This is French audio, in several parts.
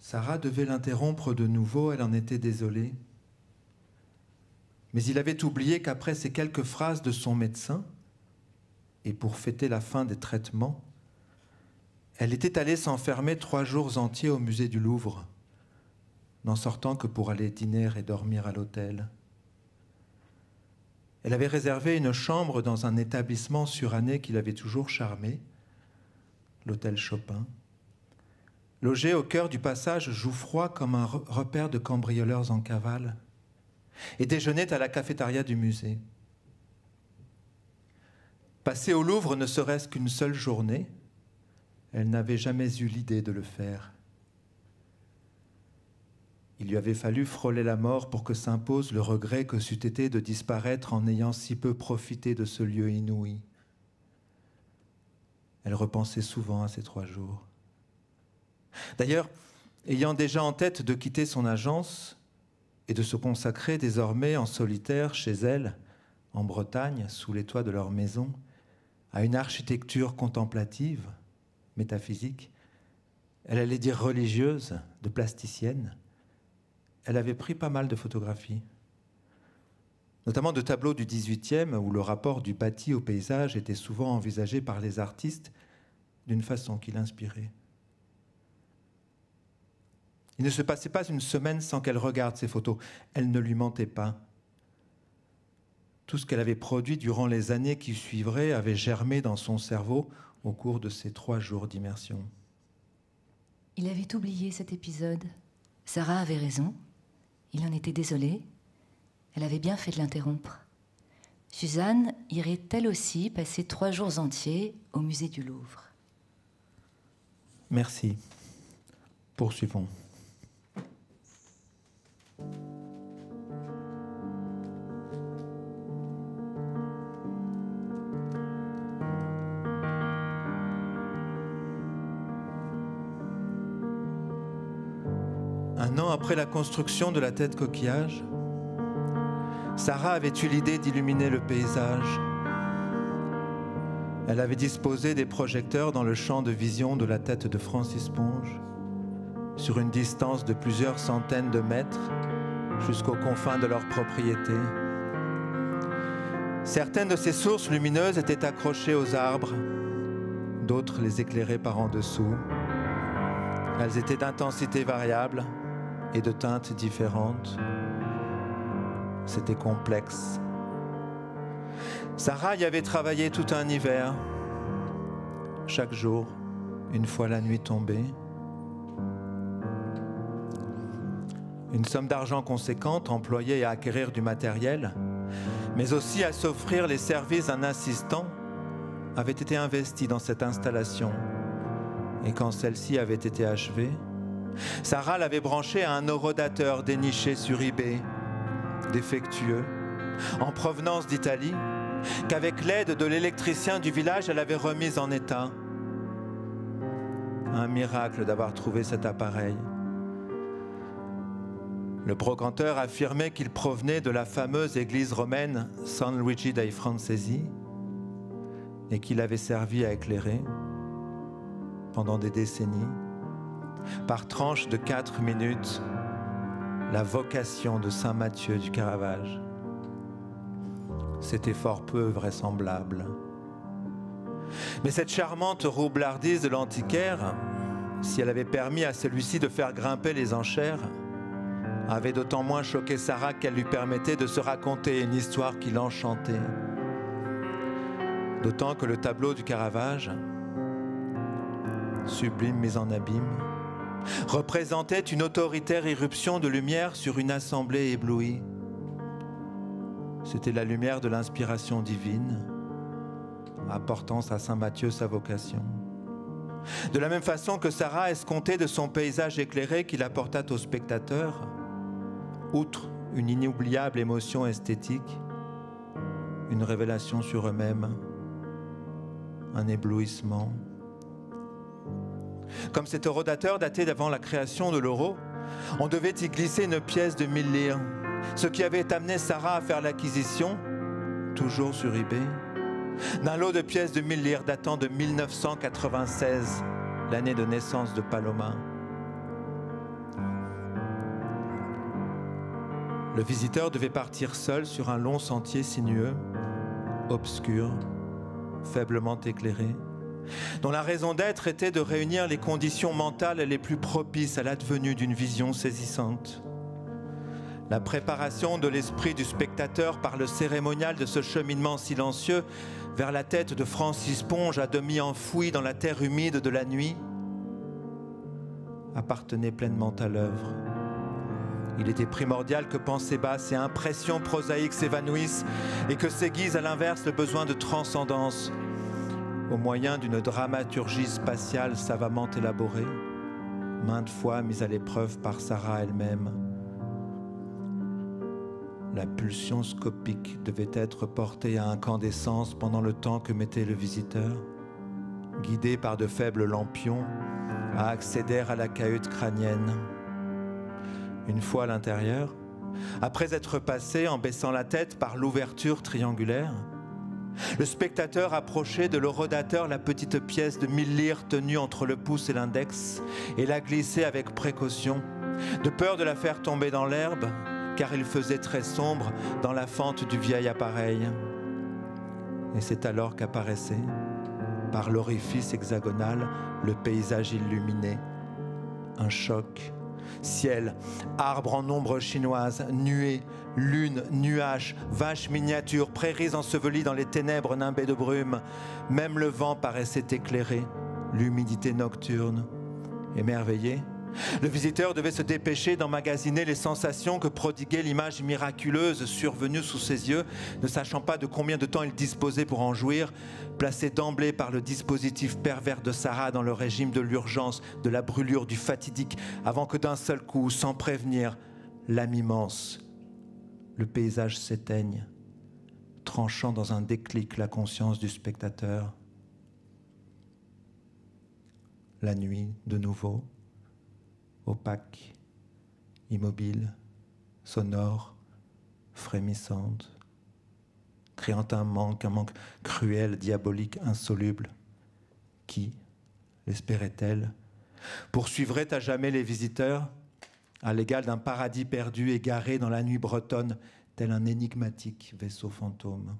Sarah devait l'interrompre de nouveau, elle en était désolée. Mais il avait oublié qu'après ces quelques phrases de son médecin, et pour fêter la fin des traitements, elle était allée s'enfermer 3 jours entiers au musée du Louvre, n'en sortant que pour aller dîner et dormir à l'hôtel. Elle avait réservé une chambre dans un établissement suranné qui l'avait toujours charmée, l'hôtel Chopin, logé au cœur du passage Jouffroy comme un repère de cambrioleurs en cavale, et déjeunait à la cafétéria du musée. Passer au Louvre ne serait-ce qu'une seule journée, elle n'avait jamais eu l'idée de le faire. Il lui avait fallu frôler la mort pour que s'impose le regret que c'eût été de disparaître en ayant si peu profité de ce lieu inouï. Elle repensait souvent à ces 3 jours. D'ailleurs, ayant déjà en tête de quitter son agence et de se consacrer désormais en solitaire chez elle, en Bretagne, sous les toits de leur maison, à une architecture contemplative, métaphysique, elle allait dire religieuse, de plasticienne. Elle avait pris pas mal de photographies, notamment de tableaux du XVIIIe où le rapport du bâti au paysage était souvent envisagé par les artistes d'une façon qui l'inspirait. Il ne se passait pas une semaine sans qu'elle regarde ces photos. Elle ne lui mentait pas. Tout ce qu'elle avait produit durant les années qui suivraient avait germé dans son cerveau au cours de ces 3 jours d'immersion. Il avait oublié cet épisode. Sarah avait raison. Il en était désolé. Elle avait bien fait de l'interrompre. Suzanne irait elle aussi passer 3 jours entiers au musée du Louvre. Merci. Poursuivons. Un an après la construction de la tête coquillage, Sarah avait eu l'idée d'illuminer le paysage. Elle avait disposé des projecteurs dans le champ de vision de la tête de Francis Ponge, sur une distance de plusieurs centaines de mètres jusqu'aux confins de leur propriété. Certaines de ces sources lumineuses étaient accrochées aux arbres, d'autres les éclairaient par en dessous. Elles étaient d'intensité variable et de teintes différentes. C'était complexe. Sarah y avait travaillé tout un hiver. Chaque jour, une fois la nuit tombée. Une somme d'argent conséquente employée à acquérir du matériel, mais aussi à s'offrir les services d'un assistant, avait été investie dans cette installation. Et quand celle-ci avait été achevée, Sarah l'avait branchée à un horodateur déniché sur eBay, défectueux, en provenance d'Italie, qu'avec l'aide de l'électricien du village, elle avait remise en état. Un miracle d'avoir trouvé cet appareil. Le brocanteur affirmait qu'il provenait de la fameuse église romaine San Luigi dei Francesi et qu'il avait servi à éclairer, pendant des décennies, par tranches de 4 minutes, la vocation de Saint Matthieu du Caravage. C'était fort peu vraisemblable. Mais cette charmante roublardise de l'antiquaire, si elle avait permis à celui-ci de faire grimper les enchères, avait d'autant moins choqué Sarah qu'elle lui permettait de se raconter une histoire qui l'enchantait. D'autant que le tableau du Caravage, sublime mise en abîme, représentait une autoritaire irruption de lumière sur une assemblée éblouie. C'était la lumière de l'inspiration divine, apportant à Saint Matthieu sa vocation. De la même façon que Sarah escomptait de son paysage éclairé qu'il apporta aux spectateurs, outre une inoubliable émotion esthétique, une révélation sur eux-mêmes, un éblouissement. Comme cet horodateur datait d'avant la création de l'euro, on devait y glisser une pièce de 1000 lires, ce qui avait amené Sarah à faire l'acquisition, toujours sur eBay, d'un lot de pièces de 1000 lires datant de 1996, l'année de naissance de Paloma. Le visiteur devait partir seul sur un long sentier sinueux, obscur, faiblement éclairé, dont la raison d'être était de réunir les conditions mentales les plus propices à l'advenue d'une vision saisissante. La préparation de l'esprit du spectateur par le cérémonial de ce cheminement silencieux vers la tête de Francis Ponge à demi enfoui dans la terre humide de la nuit appartenait pleinement à l'œuvre. Il était primordial que pensées basses et impressions prosaïques s'évanouissent et que s'aiguise à l'inverse le besoin de transcendance au moyen d'une dramaturgie spatiale savamment élaborée, maintes fois mise à l'épreuve par Sarah elle-même. La pulsion scopique devait être portée à incandescence pendant le temps que mettait le visiteur, guidé par de faibles lampions, à accéder à la cahute crânienne. Une fois à l'intérieur, après être passé en baissant la tête par l'ouverture triangulaire, le spectateur approchait de l'horodateur la petite pièce de 1000 lires tenue entre le pouce et l'index et la glissait avec précaution, de peur de la faire tomber dans l'herbe, car il faisait très sombre dans la fente du vieil appareil. Et c'est alors qu'apparaissait, par l'orifice hexagonal, le paysage illuminé. Un choc. Ciel, arbres en ombre chinoise, nuées, lune, nuages, vaches miniatures, prairies ensevelies dans les ténèbres nimbées de brume. Même le vent paraissait éclairé, l'humidité nocturne. Émerveillé, le visiteur devait se dépêcher d'emmagasiner les sensations que prodiguait l'image miraculeuse survenue sous ses yeux, ne sachant pas de combien de temps il disposait pour en jouir, placé d'emblée par le dispositif pervers de Sarah dans le régime de l'urgence, de la brûlure, du fatidique, avant que d'un seul coup, sans prévenir, l'âme immense, le paysage s'éteigne, tranchant dans un déclic la conscience du spectateur. La nuit, de nouveau, opaque, immobile, sonore, frémissante, créant un manque cruel, diabolique, insoluble. Qui, l'espérait-elle, poursuivrait à jamais les visiteurs à l'égal d'un paradis perdu égaré dans la nuit bretonne, tel un énigmatique vaisseau fantôme.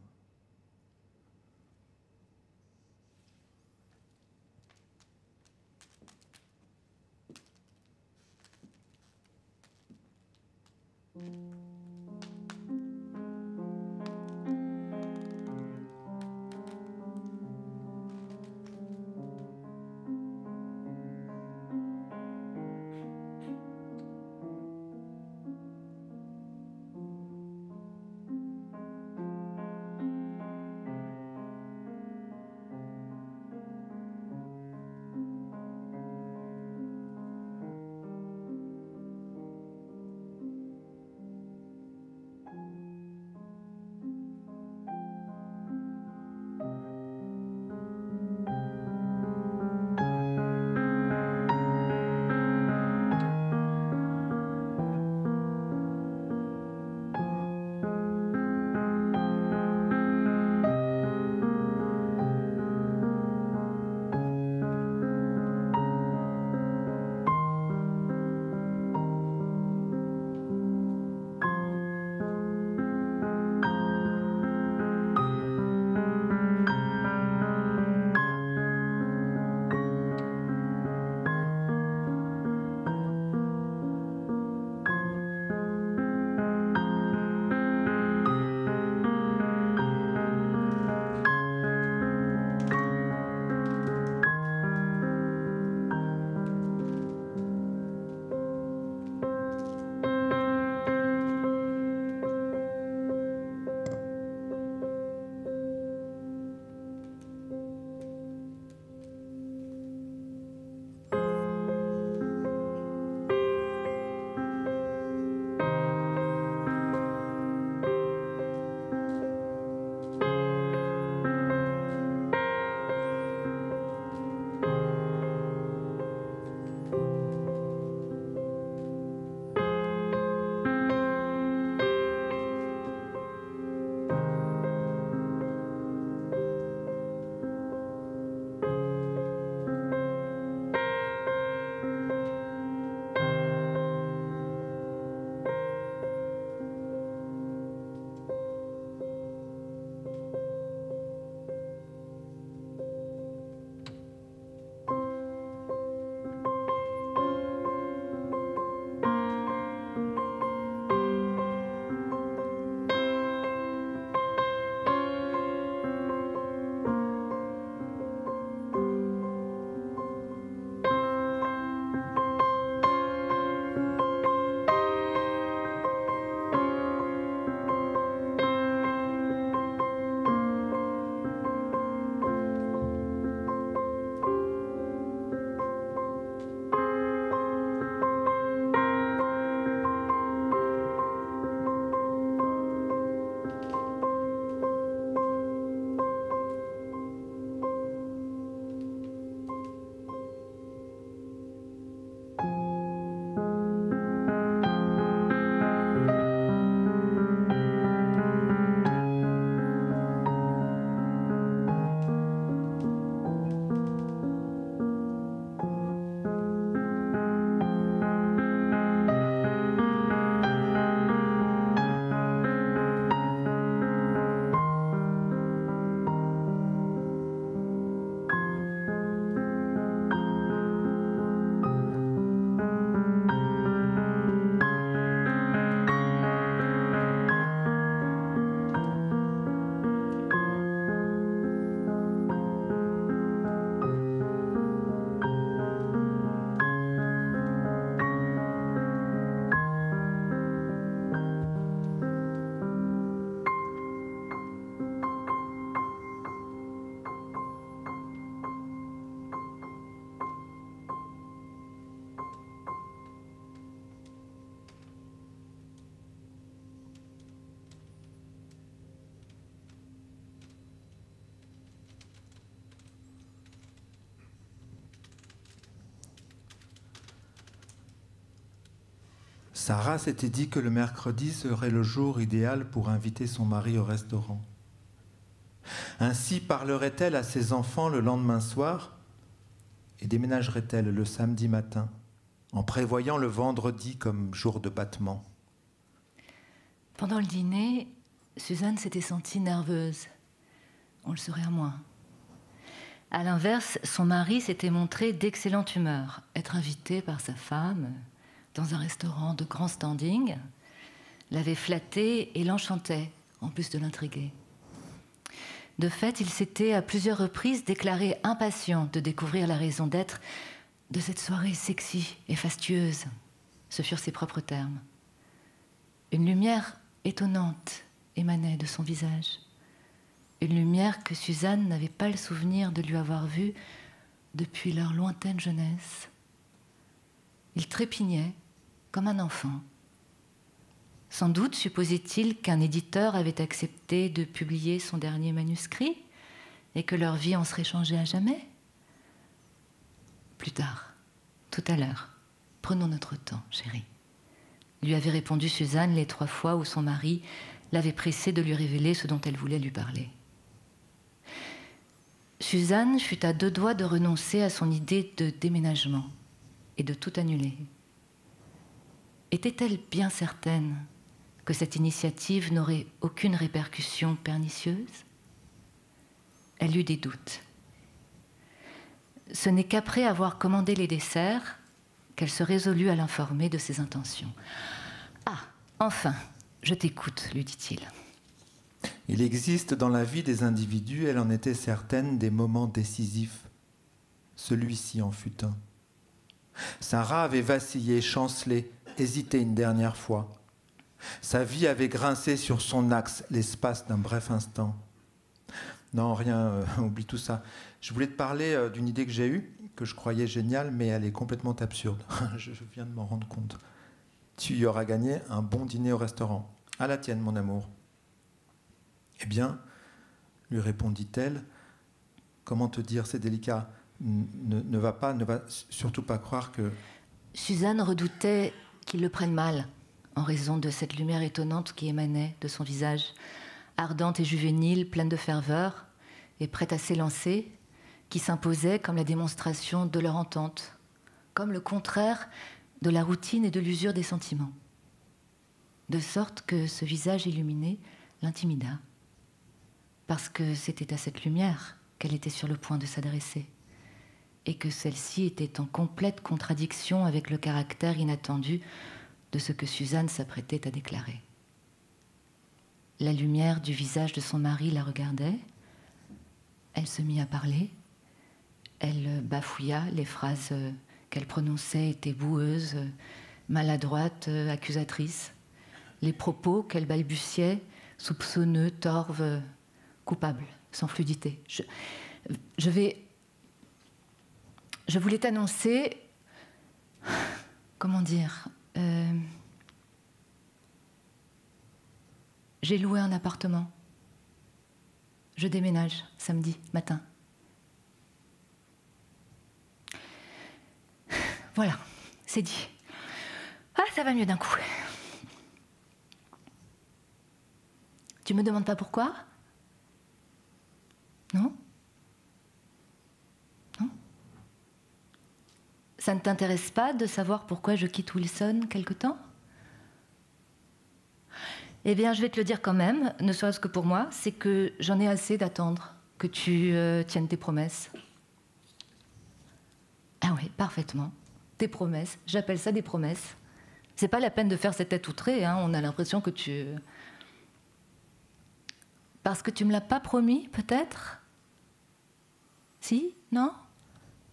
Sarah s'était dit que le mercredi serait le jour idéal pour inviter son mari au restaurant. Ainsi parlerait-elle à ses enfants le lendemain soir et déménagerait-elle le samedi matin, en prévoyant le vendredi comme jour de battement. Pendant le dîner, Suzanne s'était sentie nerveuse. On le saurait à moins. À l'inverse, son mari s'était montré d'excellente humeur. Être invité par sa femme dans un restaurant de grand standing l'avait flatté et l'enchantait, en plus de l'intriguer. De fait, il s'était à plusieurs reprises déclaré impatient de découvrir la raison d'être de cette soirée sexy et fastueuse. Ce furent ses propres termes. Une lumière étonnante émanait de son visage. Une lumière que Suzanne n'avait pas le souvenir de lui avoir vue depuis leur lointaine jeunesse. Il trépignait comme un enfant. Sans doute supposait-il qu'un éditeur avait accepté de publier son dernier manuscrit et que leur vie en serait changée à jamais. Plus tard, tout à l'heure, prenons notre temps, chérie, lui avait répondu Suzanne les 3 fois où son mari l'avait pressée de lui révéler ce dont elle voulait lui parler. Suzanne fut à 2 doigts de renoncer à son idée de déménagement et de tout annuler. Était-elle bien certaine que cette initiative n'aurait aucune répercussion pernicieuse? Elle eut des doutes. Ce n'est qu'après avoir commandé les desserts qu'elle se résolut à l'informer de ses intentions. « Ah, enfin, je t'écoute, lui dit-il. » Il existe dans la vie des individus, elle en était certaine, des moments décisifs. Celui-ci en fut un. Sarah avait vacillé, chancelé, hésité une dernière fois. Sa vie avait grincé sur son axe l'espace d'un bref instant. Non, rien, oublie tout ça. Je voulais te parler d'une idée que j'ai eue, que je croyais géniale, mais elle est complètement absurde. Je viens de m'en rendre compte. Tu y auras gagné un bon dîner au restaurant. À la tienne, mon amour. Eh bien, lui répondit-elle, comment te dire, c'est délicat. Ne va surtout pas croire que... Suzanne redoutait qu'il le prenne mal, en raison de cette lumière étonnante qui émanait de son visage, ardente et juvénile, pleine de ferveur, et prête à s'élancer, qui s'imposait comme la démonstration de leur entente, comme le contraire de la routine et de l'usure des sentiments. De sorte que ce visage illuminé l'intimida, parce que c'était à cette lumière qu'elle était sur le point de s'adresser, et que celle-ci était en complète contradiction avec le caractère inattendu de ce que Suzanne s'apprêtait à déclarer. La lumière du visage de son mari la regardait. Elle se mit à parler. Elle bafouilla, les phrases qu'elle prononçait étaient boueuses, maladroites, accusatrices. Les propos qu'elle balbutiait, soupçonneux, torves, coupables, sans fluidité. Je voulais t'annoncer... Comment dire j'ai loué un appartement. Je déménage samedi matin. Voilà, c'est dit. Ah, ça va mieux d'un coup. Tu me demandes pas pourquoi? Non? Non? Ça ne t'intéresse pas de savoir pourquoi je quitte Wilson quelque temps? Eh bien, je vais te le dire quand même, ne serait-ce que pour moi, c'est que j'en ai assez d'attendre que tu tiennes tes promesses. Ah oui, parfaitement. Tes promesses, j'appelle ça des promesses. C'est pas la peine de faire cette tête outrée, hein. On a l'impression que tu... Parce que tu me l'as pas promis, peut-être? Si? Non?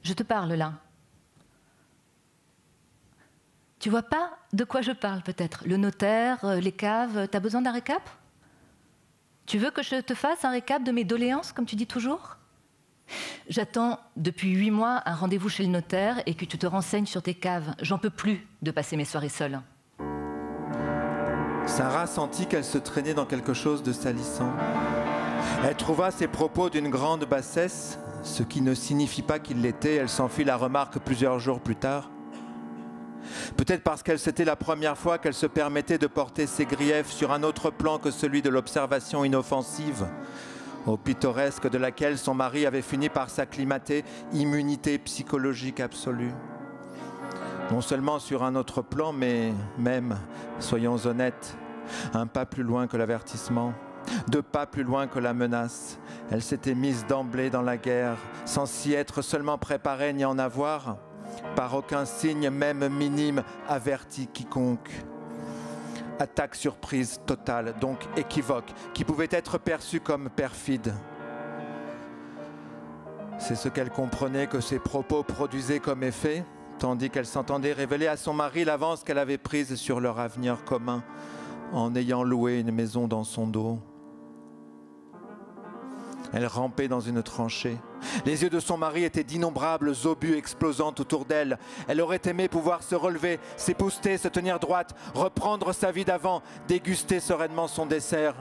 Je te parle, là. Tu vois pas de quoi je parle, peut-être? Le notaire, les caves, t'as besoin d'un récap? Tu veux que je te fasse un récap de mes doléances, comme tu dis toujours? J'attends depuis 8 mois un rendez-vous chez le notaire et que tu te renseignes sur tes caves. J'en peux plus de passer mes soirées seule. Sarah sentit qu'elle se traînait dans quelque chose de salissant. Elle trouva ses propos d'une grande bassesse, ce qui ne signifie pas qu'il l'était. Elle s'en fit la remarque plusieurs jours plus tard. Peut-être parce que c'était la première fois qu'elle se permettait de porter ses griefs sur un autre plan que celui de l'observation inoffensive, au pittoresque de laquelle son mari avait fini par s'acclimater, immunité psychologique absolue. Non seulement sur un autre plan, mais même, soyons honnêtes, un pas plus loin que l'avertissement, 2 pas plus loin que la menace. Elle s'était mise d'emblée dans la guerre, sans s'y être seulement préparée ni en avoir, par aucun signe, même minime, averti quiconque. Attaque surprise totale, donc équivoque, qui pouvait être perçue comme perfide. C'est ce qu'elle comprenait que ses propos produisaient comme effet, tandis qu'elle s'entendait révéler à son mari l'avance qu'elle avait prise sur leur avenir commun, en ayant loué une maison dans son dos. Elle rampait dans une tranchée. Les yeux de son mari étaient d'innombrables obus explosant autour d'elle. Elle aurait aimé pouvoir se relever, s'épousseter, se tenir droite, reprendre sa vie d'avant, déguster sereinement son dessert.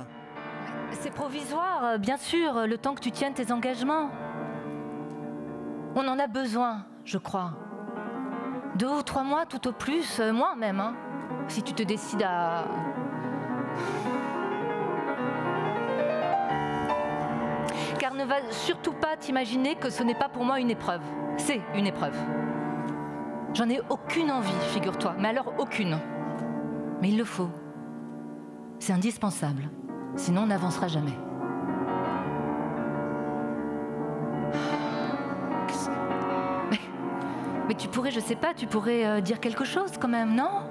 C'est provisoire, bien sûr, le temps que tu tiennes tes engagements. On en a besoin, je crois. 2 ou 3 mois tout au plus, moins même, hein, si tu te décides à... Car ne va surtout pas t'imaginer que ce n'est pas pour moi une épreuve. C'est une épreuve. J'en ai aucune envie, figure-toi, mais alors aucune. Mais il le faut. C'est indispensable. Sinon, on n'avancera jamais. Mais tu pourrais, je sais pas, tu pourrais dire quelque chose quand même, non?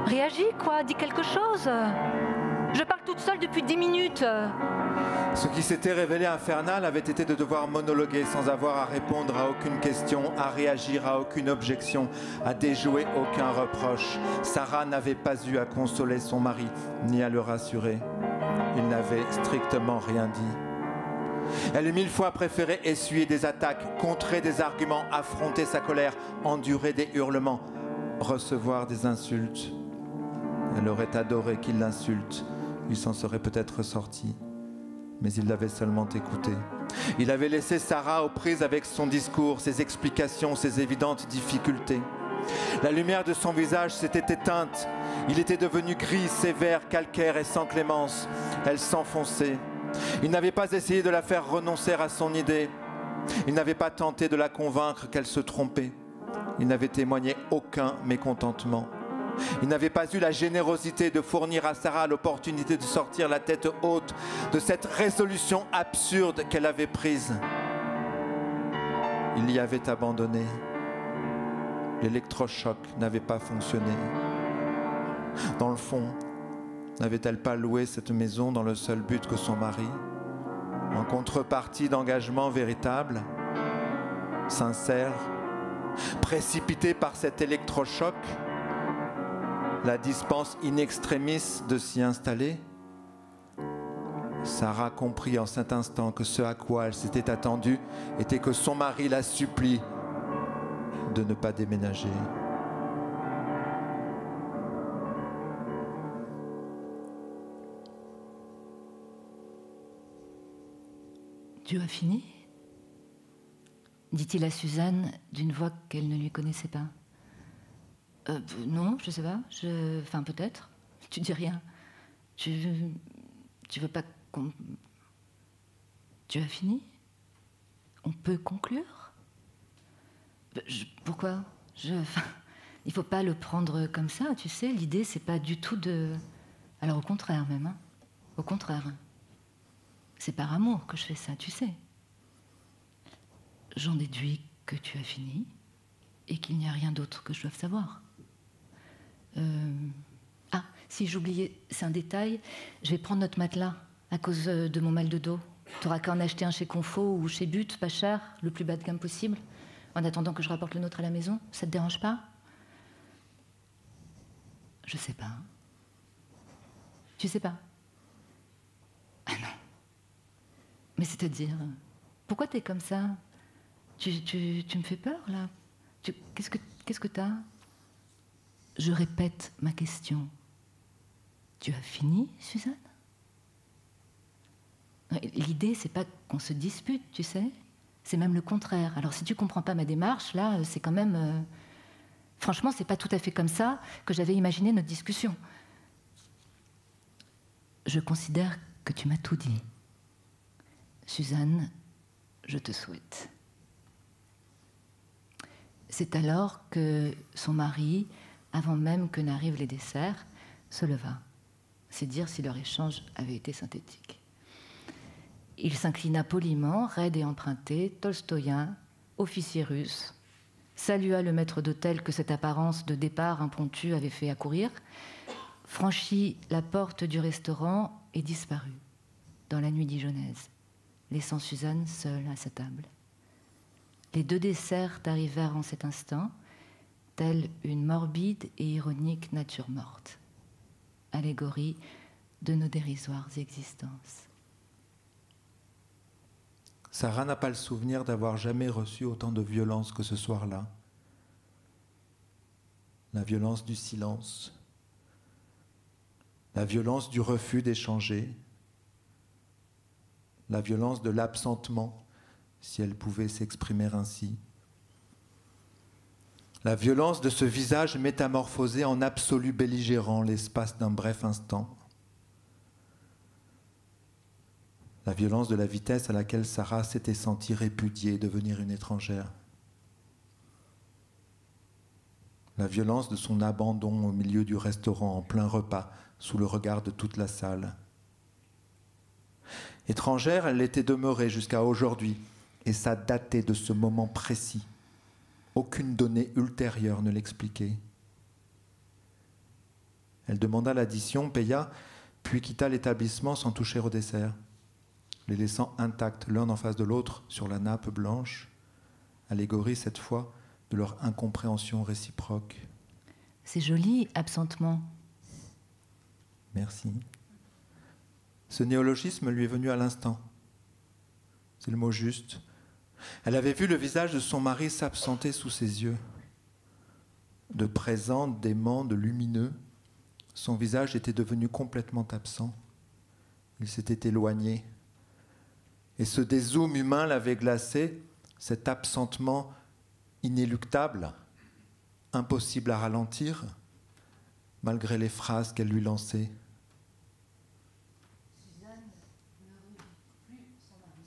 Réagis, quoi, dis quelque chose. Je parle toute seule depuis 10 minutes. Ce qui s'était révélé infernal avait été de devoir monologuer sans avoir à répondre à aucune question, à réagir à aucune objection, à déjouer aucun reproche. Sarah n'avait pas eu à consoler son mari, ni à le rassurer. Il n'avait strictement rien dit. Elle eût 1000 fois préféré essuyer des attaques, contrer des arguments, affronter sa colère, endurer des hurlements, recevoir des insultes. Elle aurait adoré qu'il l'insulte. Il s'en serait peut-être sorti. Mais il l'avait seulement écouté. Il avait laissé Sarah aux prises avec son discours, ses explications, ses évidentes difficultés. La lumière de son visage s'était éteinte. Il était devenu gris, sévère, calcaire et sans clémence. Elle s'enfonçait. Il n'avait pas essayé de la faire renoncer à son idée. Il n'avait pas tenté de la convaincre qu'elle se trompait. Il n'avait témoigné aucun mécontentement. Il n'avait pas eu la générosité de fournir à Sarah l'opportunité de sortir la tête haute de cette résolution absurde qu'elle avait prise. Il l'y avait abandonnée. L'électrochoc n'avait pas fonctionné. Dans le fond, n'avait-elle pas loué cette maison dans le seul but que son mari, en contrepartie d'engagements véritables, sincères, précipité par cet électrochoc, la dispense in extremis de s'y installer? Sarah comprit en cet instant que ce à quoi elle s'était attendue était que son mari la supplie de ne pas déménager. Tu as fini? Dit-il à Suzanne d'une voix qu'elle ne lui connaissait pas. Non, je sais pas. Enfin, peut-être. Tu dis rien. Tu veux pas qu'on... Tu as fini? On peut conclure? Pourquoi? Il faut pas le prendre comme ça, tu sais. L'idée, c'est pas du tout de... Alors, au contraire même. Hein. Au contraire. C'est par amour que je fais ça, tu sais. J'en déduis que tu as fini et qu'il n'y a rien d'autre que je doive savoir. Ah, si j'oubliais, c'est un détail, je vais prendre notre matelas à cause de mon mal de dos. Tu n'auras qu'à en acheter un chez Confo ou chez But, pas cher, le plus bas de gamme possible, en attendant que je rapporte le nôtre à la maison. Ça te dérange pas? Je sais pas. Tu sais pas? Ah non. Mais c'est-à-dire, pourquoi t'es comme ça? Tu me fais peur, là? Qu'est-ce que t'as? Je répète ma question. Tu as fini, Suzanne? L'idée, c'est pas qu'on se dispute, tu sais. C'est même le contraire. Alors, si tu comprends pas ma démarche, là, c'est quand même... Franchement, c'est pas tout à fait comme ça que j'avais imaginé notre discussion. Je considère que tu m'as tout dit. Suzanne, je te souhaite. C'est alors que son mari, avant même que n'arrivent les desserts, se leva. C'est dire si leur échange avait été synthétique. Il s'inclina poliment, raide et emprunté, tolstoïen, officier russe, salua le maître d'hôtel que cette apparence de départ impromptu avait fait accourir, franchit la porte du restaurant et disparut dans la nuit dijonnaise, laissant Suzanne seule à sa table. Les 2 desserts arrivèrent en cet instant, telle une morbide et ironique nature morte, allégorie de nos dérisoires existences. Sarah n'a pas le souvenir d'avoir jamais reçu autant de violence que ce soir-là. La violence du silence, la violence du refus d'échanger, la violence de l'absentement, si elle pouvait s'exprimer ainsi, la violence de ce visage métamorphosé en absolu belligérant l'espace d'un bref instant, la violence de la vitesse à laquelle Sarah s'était sentie répudiée, devenir une étrangère. La violence de son abandon au milieu du restaurant en plein repas, sous le regard de toute la salle. Étrangère, elle l'était demeurée jusqu'à aujourd'hui, et ça datait de ce moment précis. Aucune donnée ultérieure ne l'expliquait. Elle demanda l'addition, paya, puis quitta l'établissement sans toucher au dessert, les laissant intacts l'un en face de l'autre sur la nappe blanche, allégorie cette fois de leur incompréhension réciproque. C'est joli, absentement. Merci. Ce néologisme lui est venu à l'instant. C'est le mot juste. Elle avait vu le visage de son mari s'absenter sous ses yeux. De présent, d'aimant, de lumineux, son visage était devenu complètement absent. Il s'était éloigné. Et ce dézoom humain l'avait glacé, cet absentement inéluctable, impossible à ralentir, malgré les phrases qu'elle lui lançait. Suzanne ne revit plus son mari.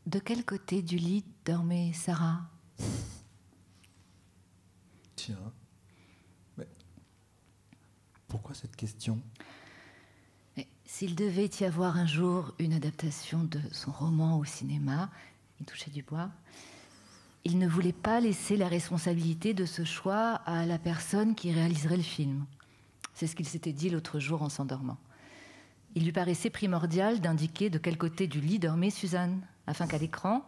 De quel côté du lit dormait Sarah? Tiens. Mais pourquoi cette question? S'il devait y avoir un jour une adaptation de son roman au cinéma, il touchait du bois, il ne voulait pas laisser la responsabilité de ce choix à la personne qui réaliserait le film. C'est ce qu'il s'était dit l'autre jour en s'endormant. Il lui paraissait primordial d'indiquer de quel côté du lit dormait Suzanne, afin qu'à l'écran,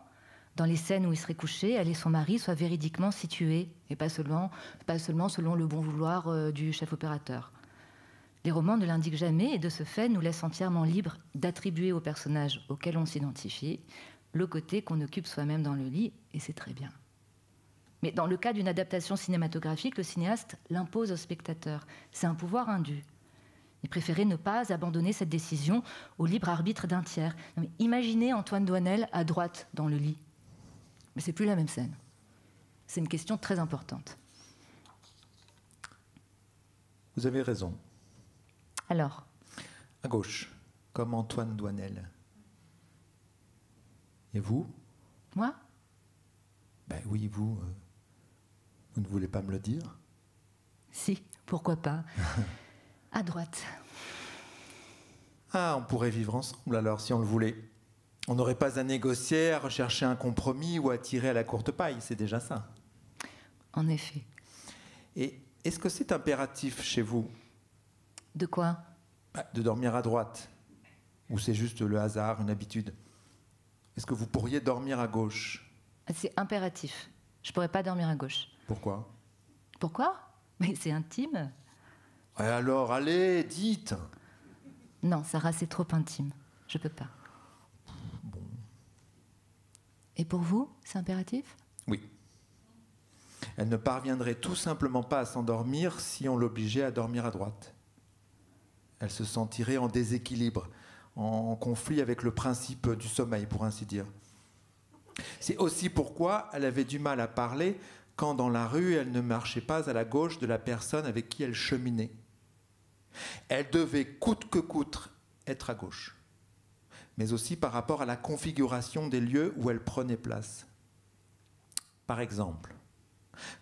dans les scènes où il serait couché, elle et son mari soient véridiquement situés, et pas seulement selon le bon vouloir du chef opérateur. Les romans ne l'indiquent jamais et de ce fait nous laissent entièrement libres d'attribuer aux personnages auxquels on s'identifie le côté qu'on occupe soi-même dans le lit, et c'est très bien. Mais dans le cas d'une adaptation cinématographique, le cinéaste l'impose au spectateur. C'est un pouvoir indu. Il préférait ne pas abandonner cette décision au libre arbitre d'un tiers. Non, mais imaginez Antoine Doinel à droite dans le lit. Mais c'est plus la même scène. C'est une question très importante. Vous avez raison. Alors? À gauche, comme Antoine Doinel. Et vous? Moi? Ben oui, vous ne voulez pas me le dire? Si, pourquoi pas. À droite. Ah, on pourrait vivre ensemble alors, si on le voulait. On n'aurait pas à négocier, à rechercher un compromis ou à tirer à la courte paille, c'est déjà ça. En effet. Et est-ce que c'est impératif chez vous? De quoi? De dormir à droite? Ou c'est juste le hasard, une habitude? Est-ce que vous pourriez dormir à gauche? C'est impératif. Je pourrais pas dormir à gauche. Pourquoi? Pourquoi? Mais c'est intime. Ouais, alors, allez, dites. Non, Sarah, c'est trop intime. Je peux pas. Bon. Et pour vous, c'est impératif? Oui. Elle ne parviendrait tout simplement pas à s'endormir si on l'obligeait à dormir à droite. Elle se sentirait en déséquilibre, en conflit avec le principe du sommeil, pour ainsi dire. C'est aussi pourquoi elle avait du mal à parler quand dans la rue, elle ne marchait pas à la gauche de la personne avec qui elle cheminait. Elle devait coûte que coûte être à gauche, mais aussi par rapport à la configuration des lieux où elle prenait place. Par exemple,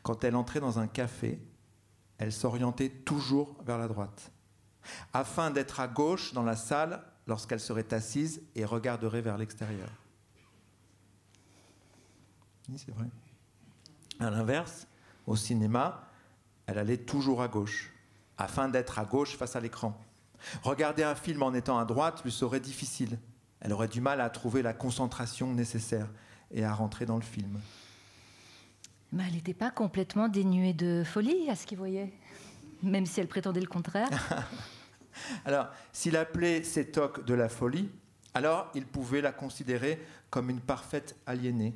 quand elle entrait dans un café, elle s'orientait toujours vers la droite, afin d'être à gauche dans la salle lorsqu'elle serait assise et regarderait vers l'extérieur. Oui, c'est vrai. À l'inverse, au cinéma, elle allait toujours à gauche, afin d'être à gauche face à l'écran. Regarder un film en étant à droite lui serait difficile. Elle aurait du mal à trouver la concentration nécessaire et à rentrer dans le film. Mais elle n'était pas complètement dénuée de folie à ce qu'il voyait, même si elle prétendait le contraire. Alors, s'il appelait Sétoc de la folie, alors il pouvait la considérer comme une parfaite aliénée,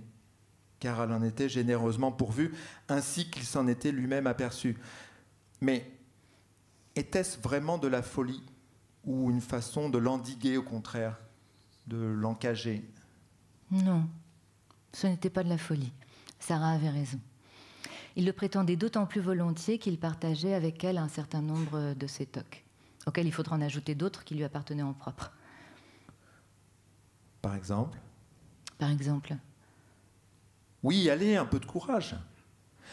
car elle en était généreusement pourvue, ainsi qu'il s'en était lui-même aperçu. Mais était-ce vraiment de la folie, ou une façon de l'endiguer au contraire, de l'encager? Non, ce n'était pas de la folie. Sarah avait raison. Il le prétendait d'autant plus volontiers qu'il partageait avec elle un certain nombre de ses tocs, auxquels il faudra en ajouter d'autres qui lui appartenaient en propre. Par exemple? Par exemple? Oui, allez, un peu de courage.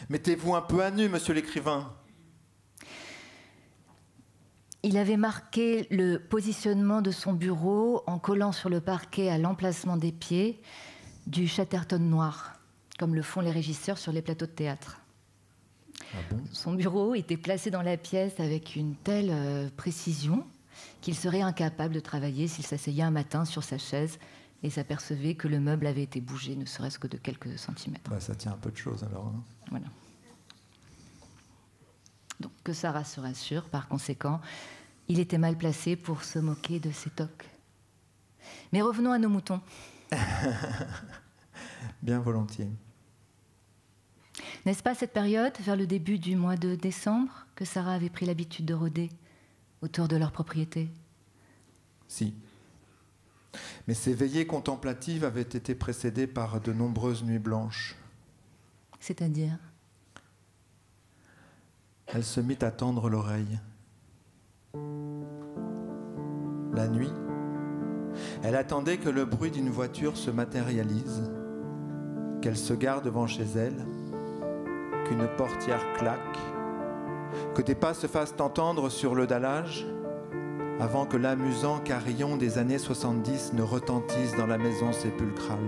Mettez-vous un peu à nu, monsieur l'écrivain. Il avait marqué le positionnement de son bureau en collant sur le parquet à l'emplacement des pieds du Chatterton noir, comme le font les régisseurs sur les plateaux de théâtre. Ah bon? Son bureau était placé dans la pièce avec une telle précision qu'il serait incapable de travailler s'il s'asseyait un matin sur sa chaise et s'apercevait que le meuble avait été bougé, ne serait-ce que de quelques centimètres. Bah, ça tient un peu de choses alors. Hein. Voilà. Donc que Sarah se rassure, par conséquent, il était mal placé pour se moquer de ses tocs. Mais revenons à nos moutons. Bien volontiers. N'est-ce pas cette période, vers le début du mois de décembre, que Sarah avait pris l'habitude de rôder autour de leur propriété? Si. Mais ces veillées contemplatives avaient été précédées par de nombreuses nuits blanches. C'est-à-dire? Elle se mit à tendre l'oreille. La nuit, Elle attendait que le bruit d'une voiture se matérialise, qu'elle se gare devant chez elle, qu'une portière claque, que des pas se fassent entendre sur le dallage, avant que l'amusant carillon des années 70 ne retentisse dans la maison sépulcrale.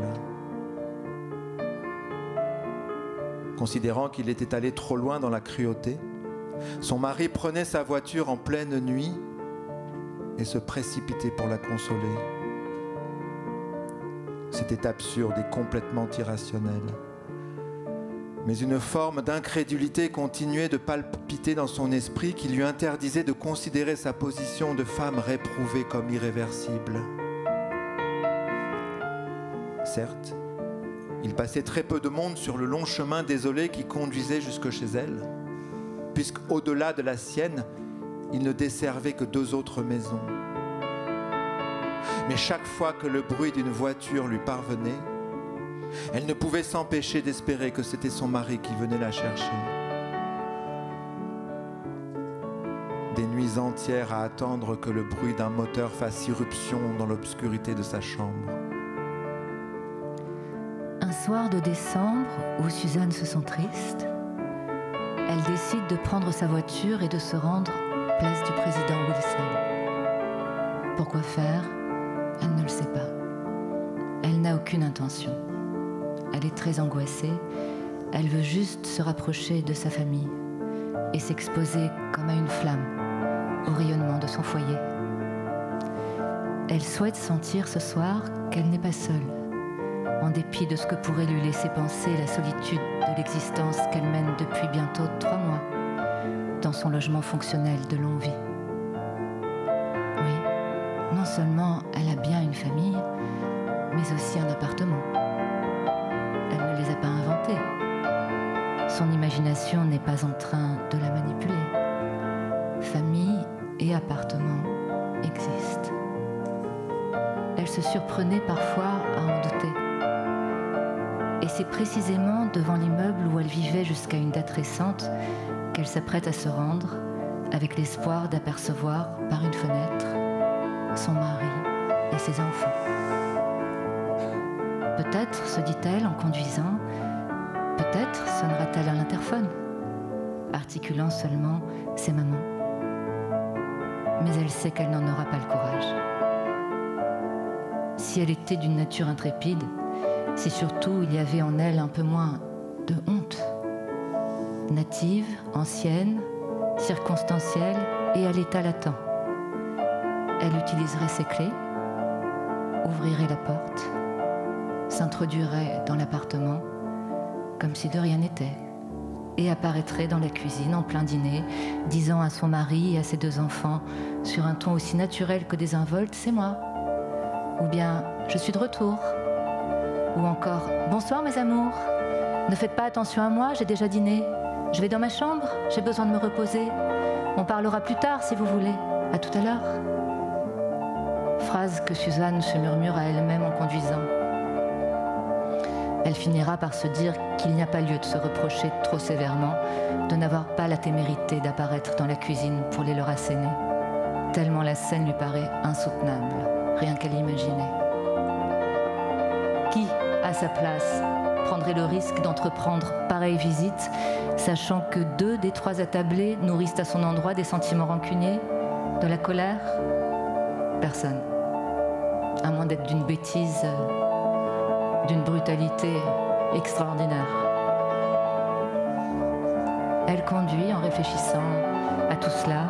Considérant qu'il était allé trop loin dans la cruauté, son mari prenait sa voiture en pleine nuit et se précipitait pour la consoler. C'était absurde et complètement irrationnel. Mais une forme d'incrédulité continuait de palpiter dans son esprit qui lui interdisait de considérer sa position de femme réprouvée comme irréversible. Certes, il passait très peu de monde sur le long chemin désolé qui conduisait jusque chez elle, puisqu'au-delà de la sienne, il ne desservait que 2 autres maisons. Mais chaque fois que le bruit d'une voiture lui parvenait, elle ne pouvait s'empêcher d'espérer que c'était son mari qui venait la chercher. Des nuits entières à attendre que le bruit d'un moteur fasse irruption dans l'obscurité de sa chambre. Un soir de décembre, où Suzanne se sent triste, elle décide de prendre sa voiture et de se rendre place du président Wilson. Pourquoi faire ? Elle ne le sait pas. Elle n'a aucune intention. Elle est très angoissée. Elle veut juste se rapprocher de sa famille et s'exposer comme à une flamme au rayonnement de son foyer. Elle souhaite sentir ce soir qu'elle n'est pas seule, en dépit de ce que pourrait lui laisser penser la solitude de l'existence qu'elle mène depuis bientôt 3 mois dans son logement fonctionnel de longue vie. Oui, non seulement elle a bien une famille, mais aussi un appartement. Elle ne les a pas inventés. Son imagination n'est pas en train de la manipuler. Famille et appartement existent. Elle se surprenait parfois à en douter. Et c'est précisément devant l'immeuble où elle vivait jusqu'à une date récente qu'elle s'apprête à se rendre, avec l'espoir d'apercevoir par une fenêtre son mari et ses enfants. Peut-être, se dit-elle en conduisant, peut-être sonnera-t-elle à l'interphone, articulant seulement ses mamans. Mais elle sait qu'elle n'en aura pas le courage. Si elle était d'une nature intrépide, si surtout il y avait en elle un peu moins de honte. Native, ancienne, circonstancielle et à l'état latent. Elle utiliserait ses clés, ouvrirait la porte, s'introduirait dans l'appartement comme si de rien n'était et apparaîtrait dans la cuisine en plein dîner, disant à son mari et à ses 2 enfants sur un ton aussi naturel que désinvolte « c'est moi » ou bien « je suis de retour » ou encore « bonsoir mes amours, ne faites pas attention à moi, j'ai déjà dîné, je vais dans ma chambre, j'ai besoin de me reposer, on parlera plus tard si vous voulez, à tout à l'heure » Phrase que Suzanne se murmure à elle-même en conduisant. Elle finira par se dire qu'il n'y a pas lieu de se reprocher trop sévèrement de n'avoir pas la témérité d'apparaître dans la cuisine pour les leur asséner, tellement la scène lui paraît insoutenable, rien qu'à l'imaginer. Qui, à sa place, prendrait le risque d'entreprendre pareille visite, sachant que 2 des 3 attablés nourrissent à son endroit des sentiments rancuniers, de la colère ? Personne. À moins d'être d'une bêtise, d'une brutalité extraordinaire. Elle conduit en réfléchissant à tout cela.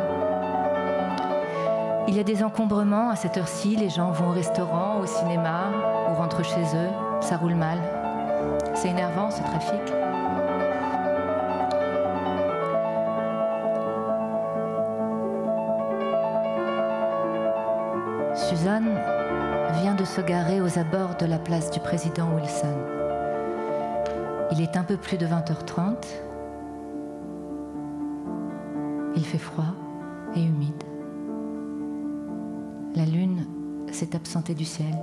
Il y a des encombrements à cette heure-ci, les gens vont au restaurant, au cinéma, ou rentrent chez eux, ça roule mal. C'est énervant ce trafic. Suzanne vient de se garer aux abords de la place du président Wilson. Il est un peu plus de 20h30. Il fait froid et humide. La lune s'est absentée du ciel.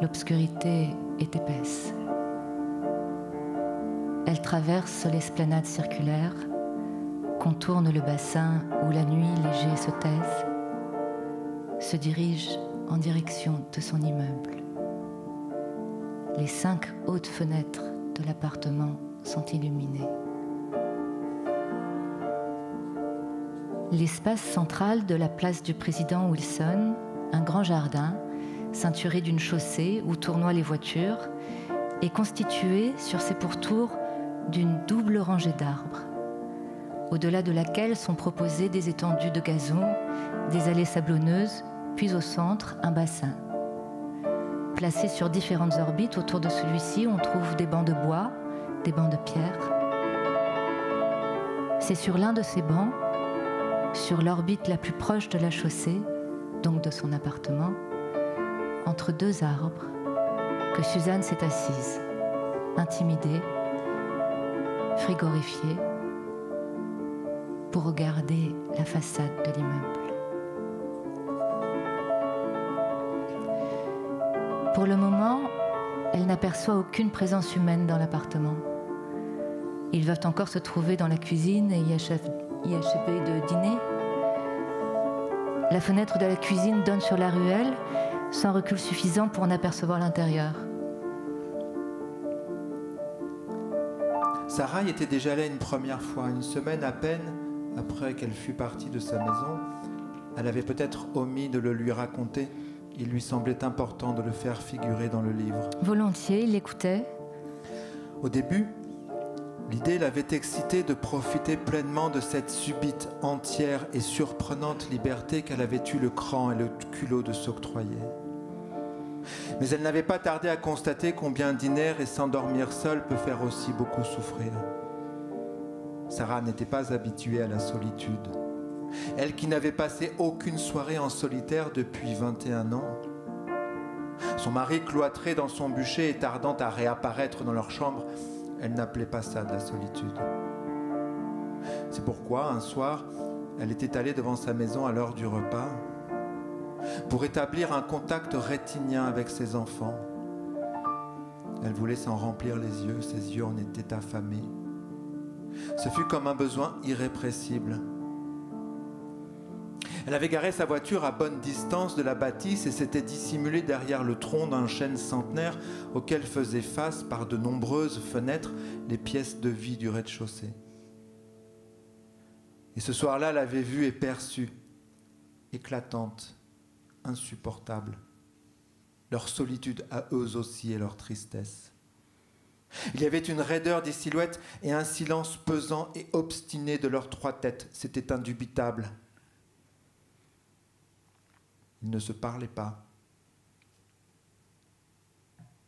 L'obscurité est épaisse. Elle traverse l'esplanade circulaire, contourne le bassin où la nuit léger se taise, se dirige en direction de son immeuble. Les 5 hautes fenêtres de l'appartement sont illuminées. L'espace central de la place du président Wilson, un grand jardin, ceinturé d'une chaussée où tournoient les voitures, est constitué sur ses pourtours d'une double rangée d'arbres, au-delà de laquelle sont proposées des étendues de gazon, des allées sablonneuses, puis au centre, un bassin. Placés sur différentes orbites autour de celui-ci, on trouve des bancs de bois, des bancs de pierre. C'est sur l'un de ces bancs, sur l'orbite la plus proche de la chaussée, donc de son appartement, entre 2 arbres, que Suzanne s'est assise, intimidée, frigorifiée, pour regarder la façade de l'immeuble. Pour le moment, elle n'aperçoit aucune présence humaine dans l'appartement. Ils doivent encore se trouver dans la cuisine et y achever de dîner. La fenêtre de la cuisine donne sur la ruelle, sans recul suffisant pour en apercevoir l'intérieur. Sarah y était déjà allée une première fois, une semaine à peine après qu'elle fût partie de sa maison. Elle avait peut-être omis de le lui raconter. Il lui semblait important de le faire figurer dans le livre. Volontiers, il l'écoutait. Au début, l'idée l'avait excité de profiter pleinement de cette subite, entière et surprenante liberté qu'elle avait eu le cran et le culot de s'octroyer. Mais elle n'avait pas tardé à constater combien dîner et s'endormir seul peut faire aussi beaucoup souffrir. Sarah n'était pas habituée à la solitude. Elle qui n'avait passé aucune soirée en solitaire depuis 21 ans. Son mari cloîtré dans son bûcher et tardant à réapparaître dans leur chambre, elle n'appelait pas ça de la solitude. C'est pourquoi, un soir, elle était allée devant sa maison à l'heure du repas pour établir un contact rétinien avec ses enfants. Elle voulait s'en remplir les yeux, ses yeux en étaient affamés. Ce fut comme un besoin irrépressible. Elle avait garé sa voiture à bonne distance de la bâtisse et s'était dissimulée derrière le tronc d'un chêne centenaire auquel faisaient face par de nombreuses fenêtres les pièces de vie du rez-de-chaussée. Et ce soir-là, elle avait vu et perçu, éclatante, insupportable, leur solitude à eux aussi et leur tristesse. Il y avait une raideur des silhouettes et un silence pesant et obstiné de leurs 3 têtes. C'était indubitable. Ils ne se parlaient pas.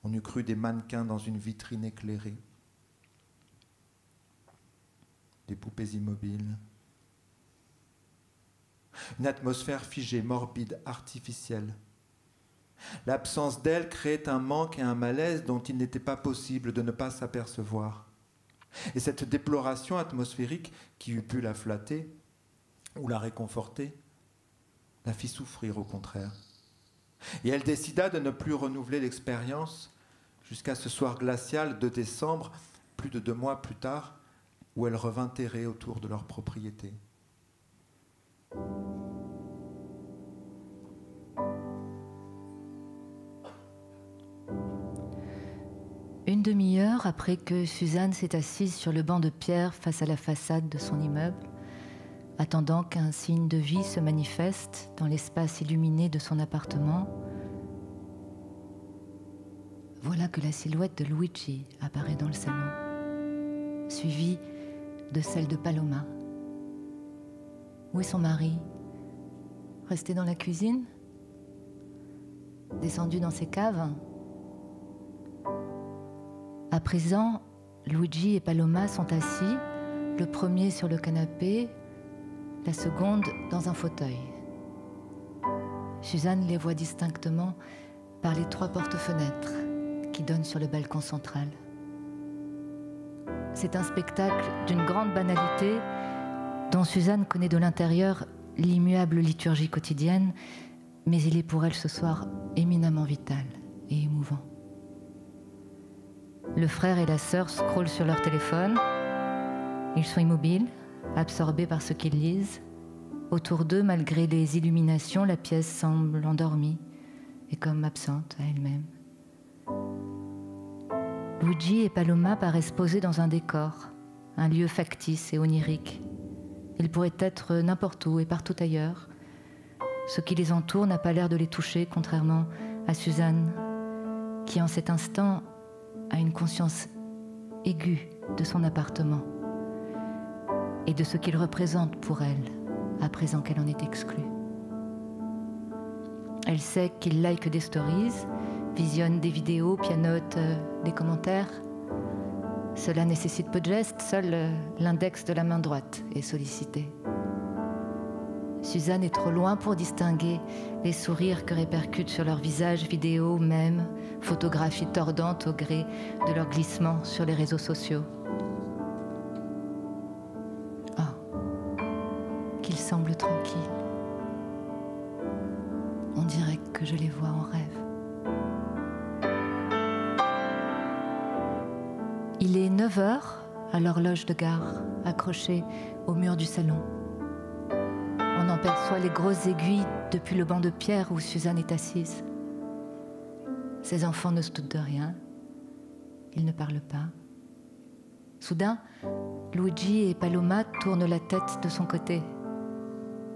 On eût cru des mannequins dans une vitrine éclairée. Des poupées immobiles. Une atmosphère figée, morbide, artificielle. L'absence d'elle créait un manque et un malaise dont il n'était pas possible de ne pas s'apercevoir. Et cette déploration atmosphérique qui eût pu la flatter ou la réconforter, la fit souffrir au contraire. Et elle décida de ne plus renouveler l'expérience jusqu'à ce soir glacial de décembre, plus de 2 mois plus tard, où elle revint errer autour de leur propriété. Une demi-heure après que Suzanne s'est assise sur le banc de pierre face à la façade de son immeuble, attendant qu'un signe de vie se manifeste dans l'espace illuminé de son appartement, voilà que la silhouette de Luigi apparaît dans le salon, suivie de celle de Paloma. Où est son mari? Resté dans la cuisine? Descendu dans ses caves? À présent, Luigi et Paloma sont assis, le premier sur le canapé, la seconde dans un fauteuil. Suzanne les voit distinctement par les 3 porte-fenêtres qui donnent sur le balcon central. C'est un spectacle d'une grande banalité dont Suzanne connaît de l'intérieur l'immuable liturgie quotidienne, mais il est pour elle ce soir éminemment vital et émouvant. Le frère et la sœur scrollent sur leur téléphone. Ils sont immobiles, absorbés par ce qu'ils lisent. Autour d'eux, malgré les illuminations, la pièce semble endormie, et comme absente à elle-même. Luigi et Paloma paraissent posés dans un décor, un lieu factice et onirique. Ils pourraient être n'importe où et partout ailleurs. Ce qui les entoure n'a pas l'air de les toucher, contrairement à Suzanne, qui en cet instant a une conscience aiguë de son appartement et de ce qu'il représente pour elle, à présent qu'elle en est exclue. Elle sait qu'il like des stories, visionne des vidéos, pianote des commentaires. Cela nécessite peu de gestes, seul l'index de la main droite est sollicité. Suzanne est trop loin pour distinguer les sourires que répercutent sur leur visage vidéos, mèmes, photographies tordantes au gré de leur glissement sur les réseaux sociaux. Oh, qu'ils semblent tranquilles. On dirait que je les vois en rêve. Il est 9h à l'horloge de gare, accrochée au mur du salon. On en perçoit les grosses aiguilles depuis le banc de pierre où Suzanne est assise. Ses enfants ne se doutent de rien. Ils ne parlent pas. Soudain, Luigi et Paloma tournent la tête de son côté.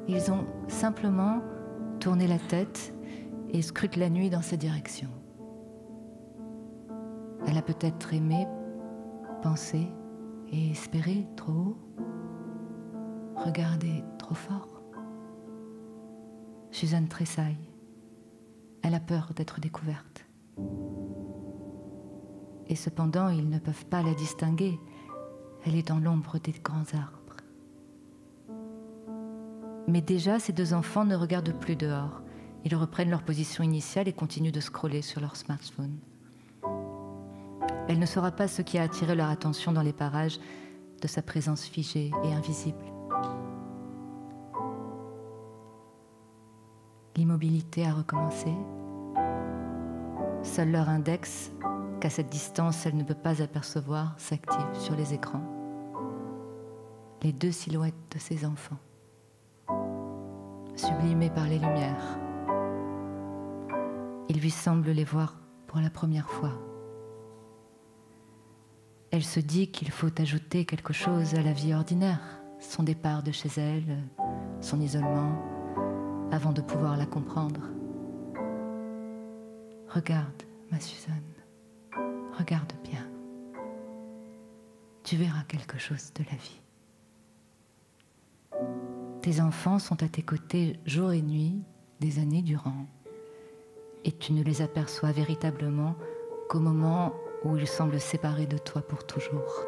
Ils ont simplement tourné la tête et scrutent la nuit dans sa direction. Elle a peut-être aimé, pensé et espéré trop haut, regardé trop fort. Suzanne tressaille. Elle a peur d'être découverte. Et cependant, ils ne peuvent pas la distinguer. Elle est dans l'ombre des grands arbres. Mais déjà, ces deux enfants ne regardent plus dehors. Ils reprennent leur position initiale et continuent de scroller sur leur smartphone. Elle ne saura pas ce qui a attiré leur attention dans les parages de sa présence figée et invisible. L'immobilité a recommencé. Seul leur index, qu'à cette distance elle ne peut pas apercevoir, s'active sur les écrans. Les deux silhouettes de ses enfants, sublimées par les lumières. Il lui semble les voir pour la première fois. Elle se dit qu'il faut ajouter quelque chose à la vie ordinaire, son départ de chez elle, son isolement, avant de pouvoir la comprendre. Regarde, ma Suzanne, regarde bien. Tu verras quelque chose de la vie. Tes enfants sont à tes côtés jour et nuit, des années durant, et tu ne les aperçois véritablement qu'au moment où ils semblent séparés de toi pour toujours.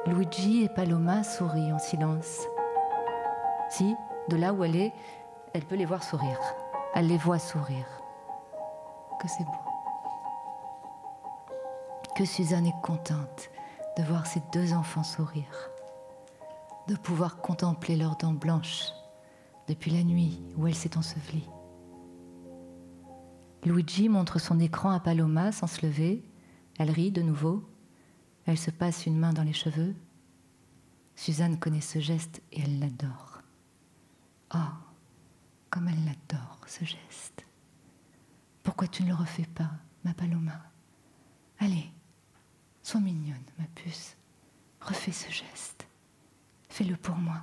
Luigi et Paloma sourient en silence. Si, de là où elle est, elle peut les voir sourire. Elle les voit sourire. Que c'est beau. Que Suzanne est contente de voir ses deux enfants sourire, de pouvoir contempler leurs dents blanches depuis la nuit où elle s'est ensevelie. Luigi montre son écran à Paloma sans se lever. Elle rit de nouveau. Elle se passe une main dans les cheveux. Suzanne connaît ce geste et elle l'adore. Oh, comme elle l'adore, ce geste. Pourquoi tu ne le refais pas, ma Paloma? Allez, sois mignonne, ma puce. Refais ce geste. Fais-le pour moi,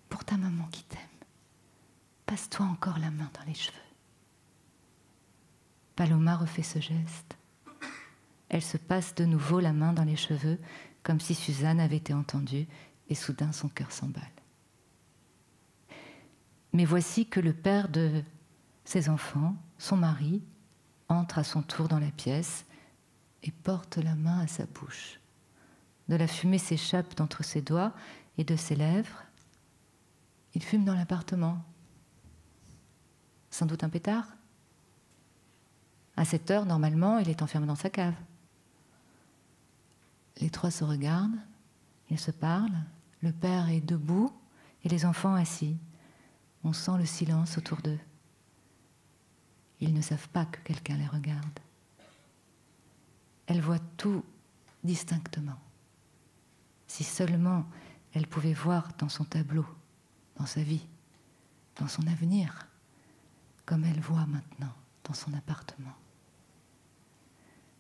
pour ta maman qui t'aime. Passe-toi encore la main dans les cheveux. Paloma refait ce geste. Elle se passe de nouveau la main dans les cheveux, comme si Suzanne avait été entendue, et soudain son cœur s'emballe. Mais voici que le père de ses enfants, son mari, entre à son tour dans la pièce et porte la main à sa bouche. De la fumée s'échappe d'entre ses doigts et de ses lèvres. Il fume dans l'appartement. Sans doute un pétard. À cette heure, normalement, il est enfermé dans sa cave. Les trois se regardent, ils se parlent. Le père est debout et les enfants assis. On sent le silence autour d'eux. Ils ne savent pas que quelqu'un les regarde. Elle voit tout distinctement. Si seulement elle pouvait voir dans son tableau, dans sa vie, dans son avenir, comme elle voit maintenant dans son appartement.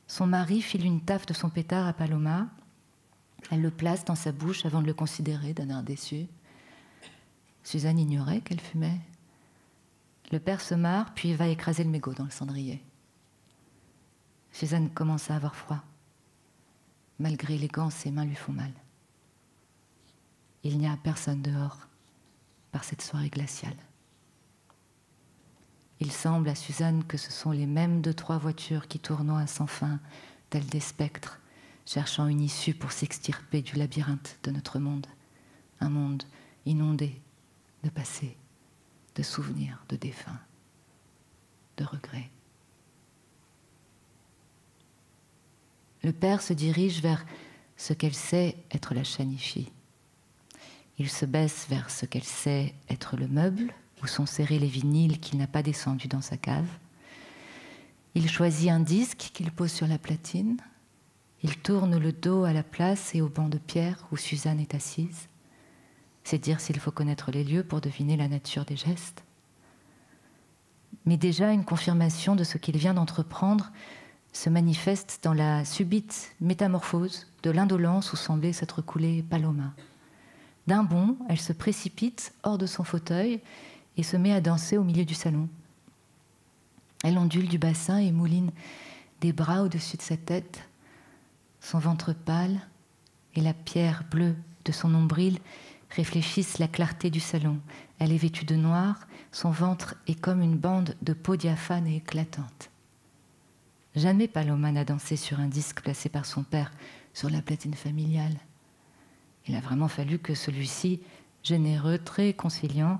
Son mari file une taffe de son pétard à Paloma. Elle le place dans sa bouche avant de le considérer d'un air déçu. Suzanne ignorait qu'elle fumait. Le père se marre, puis va écraser le mégot dans le cendrier. Suzanne commence à avoir froid. Malgré les gants, ses mains lui font mal. Il n'y a personne dehors, par cette soirée glaciale. Il semble à Suzanne que ce sont les mêmes 2-3 voitures qui tournoient sans fin, telles des spectres, cherchant une issue pour s'extirper du labyrinthe de notre monde. Un monde inondé de passé, de souvenirs, de défunts, de regrets. Le père se dirige vers ce qu'elle sait être la chanifie. Il se baisse vers ce qu'elle sait être le meuble, où sont serrés les vinyles qu'il n'a pas descendus dans sa cave. Il choisit un disque qu'il pose sur la platine. Il tourne le dos à la place et au banc de pierre où Suzanne est assise. C'est dire s'il faut connaître les lieux pour deviner la nature des gestes. Mais déjà, une confirmation de ce qu'il vient d'entreprendre se manifeste dans la subite métamorphose de l'indolence où semblait s'être coulée Paloma. D'un bond, elle se précipite hors de son fauteuil et se met à danser au milieu du salon. Elle ondule du bassin et mouline des bras au-dessus de sa tête. Son ventre pâle et la pierre bleue de son nombril réfléchissent la clarté du salon. Elle est vêtue de noir, son ventre est comme une bande de peau diaphane et éclatante. Jamais Paloma n'a dansé sur un disque placé par son père sur la platine familiale. Il a vraiment fallu que celui-ci, généreux, très conciliant,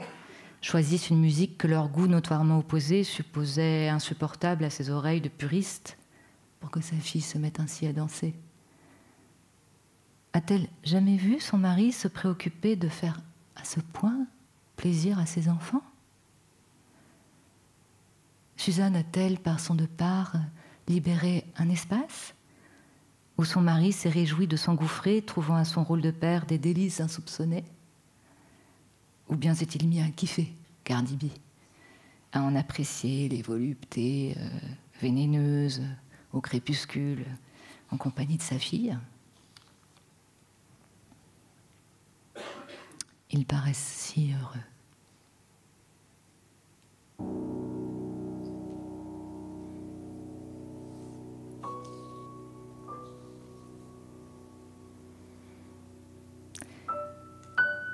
choisissent une musique que leur goût notoirement opposé supposait insupportable à ses oreilles de puriste pour que sa fille se mette ainsi à danser. A-t-elle jamais vu son mari se préoccuper de faire à ce point plaisir à ses enfants ? Suzanne a-t-elle, par son départ, libéré un espace où son mari s'est réjoui de s'engouffrer, trouvant à son rôle de père des délices insoupçonnés ? Ou bien s'est-il mis à kiffer Cardi B, à en apprécier les voluptés vénéneuses au crépuscule, en compagnie de sa fille ? Ils paraissent si heureux.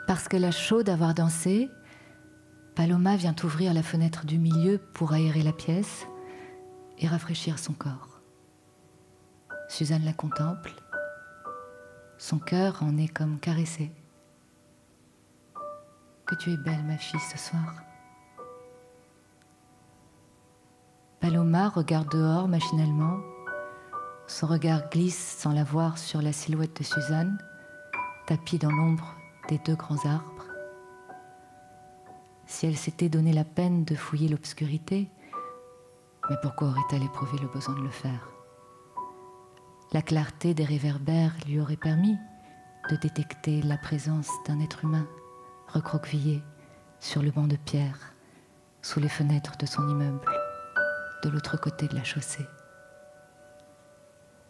Parce qu'elle a chaud d'avoir dansé, Paloma vient ouvrir la fenêtre du milieu pour aérer la pièce et rafraîchir son corps. Suzanne la contemple. Son cœur en est comme caressé. Que tu es belle, ma fille, ce soir. Paloma regarde dehors machinalement. Son regard glisse sans la voir sur la silhouette de Suzanne, tapie dans l'ombre des 2 grands arbres. Si elle s'était donné la peine de fouiller l'obscurité, mais pourquoi aurait-elle éprouvé le besoin de le faire ? La clarté des réverbères lui aurait permis de détecter la présence d'un être humain recroquevillé sur le banc de pierre, sous les fenêtres de son immeuble, de l'autre côté de la chaussée.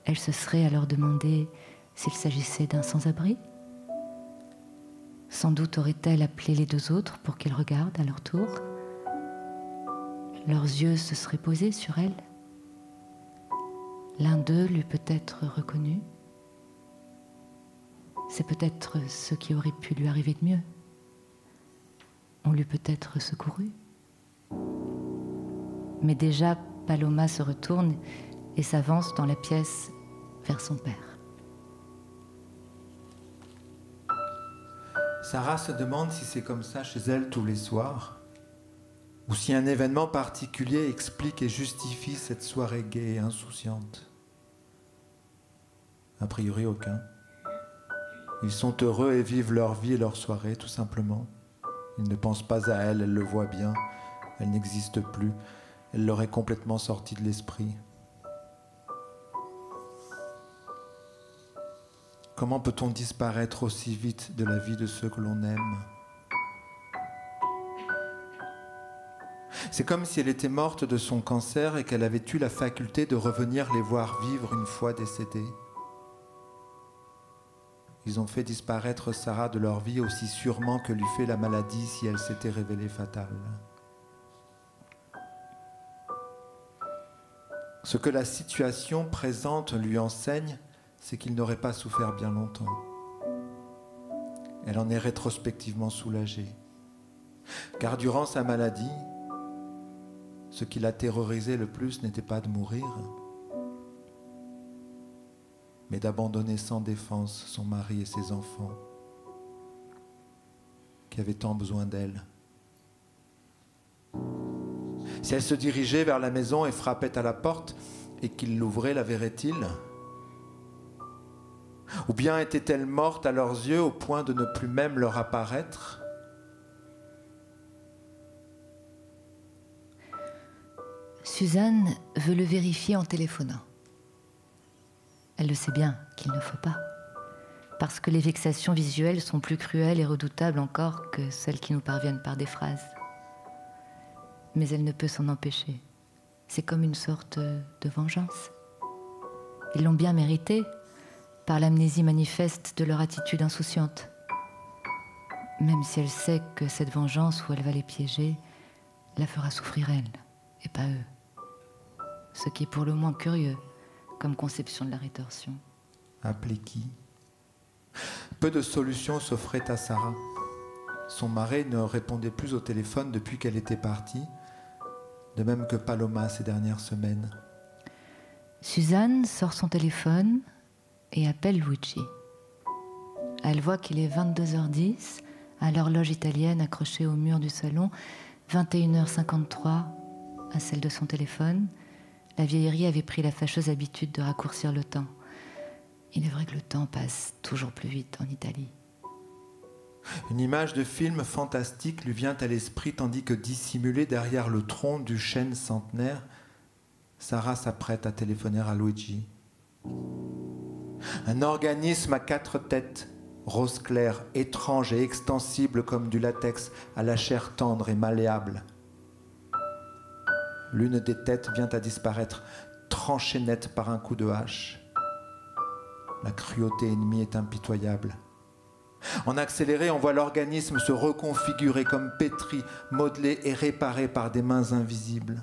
Elle se serait alors demandé s'il s'agissait d'un sans-abri. Sans doute aurait-elle appelé les 2 autres pour qu'ils regardent à leur tour. Leurs yeux se seraient posés sur elle. L'un d'eux l'eût peut-être reconnue. C'est peut-être ce qui aurait pu lui arriver de mieux. On l'eût peut-être secouru. Mais déjà, Paloma se retourne et s'avance dans la pièce vers son père. Sarah se demande si c'est comme ça chez elle tous les soirs, ou si un événement particulier explique et justifie cette soirée gaie et insouciante. A priori, aucun. Ils sont heureux et vivent leur vie et leur soirée, tout simplement. Ils ne pensent pas à elle, elle le voit bien. Elle n'existe plus. Elle l'aurait complètement sortie de l'esprit. Comment peut-on disparaître aussi vite de la vie de ceux que l'on aime ? C'est comme si elle était morte de son cancer et qu'elle avait eu la faculté de revenir les voir vivre une fois décédées. Ils ont fait disparaître Sarah de leur vie aussi sûrement que l'eût fait la maladie si elle s'était révélée fatale. Ce que la situation présente lui enseigne, c'est qu'il n'aurait pas souffert bien longtemps. Elle en est rétrospectivement soulagée. Car durant sa maladie, ce qui l'a terrorisé le plus n'était pas de mourir, mais d'abandonner sans défense son mari et ses enfants, qui avaient tant besoin d'elle. Si elle se dirigeait vers la maison et frappait à la porte, et qu'il l'ouvrait, la verrait-il ? Ou bien était-elle morte à leurs yeux au point de ne plus même leur apparaître ? Suzanne veut le vérifier en téléphonant. Elle le sait bien qu'il ne faut pas, parce que les vexations visuelles sont plus cruelles et redoutables encore que celles qui nous parviennent par des phrases. Mais elle ne peut s'en empêcher. C'est comme une sorte de vengeance. Ils l'ont bien mérité par l'amnésie manifeste de leur attitude insouciante. Même si elle sait que cette vengeance où elle va les piéger la fera souffrir elle, et pas eux. Ce qui est pour le moins curieux comme conception de la rétorsion. Appeler qui ? Peu de solutions s'offraient à Sarah. Son mari ne répondait plus au téléphone depuis qu'elle était partie, de même que Paloma ces dernières semaines. Suzanne sort son téléphone et appelle Luigi. Elle voit qu'il est 22h10 à l'horloge italienne accrochée au mur du salon, 21h53 à celle de son téléphone. La vieillerie avait pris la fâcheuse habitude de raccourcir le temps. Il est vrai que le temps passe toujours plus vite en Italie. Une image de film fantastique lui vient à l'esprit tandis que, dissimulée derrière le tronc du chêne centenaire, Sarah s'apprête à téléphoner à Luigi. Un organisme à 4 têtes, rose clair, étrange et extensible comme du latex, à la chair tendre et malléable. L'une des têtes vient à disparaître, tranchée nette par un coup de hache. La cruauté ennemie est impitoyable. En accéléré, on voit l'organisme se reconfigurer comme pétri, modelé et réparé par des mains invisibles.